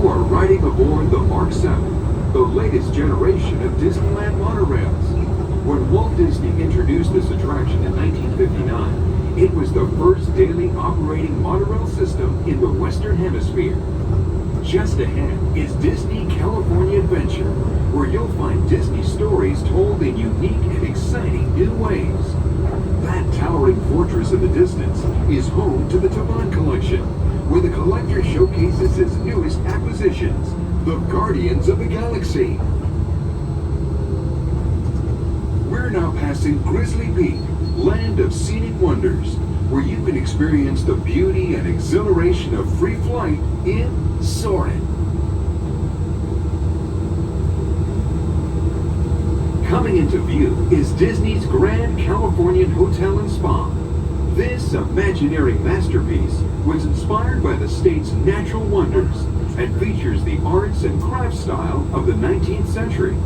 You are riding aboard the Mark 7, the latest generation of Disneyland monorails. When Walt Disney introduced this attraction in 1959, it was the first daily operating monorail system in the Western Hemisphere. Just ahead is Disney California Adventure, where you'll find Disney stories told in unique and exciting new ways. That towering fortress in the distance is home to the Taban Collection, where the collector showcases his newest acquisitions, the Guardians of the Galaxy. We're now passing Grizzly Peak, land of scenic wonders, where you can experience the beauty and exhilaration of free flight in Soarin'. Coming into view is Disney's Grand Californian Hotel and Spa. This imaginary masterpiece was inspired by the state's natural wonders and features the arts and crafts style of the 19th century.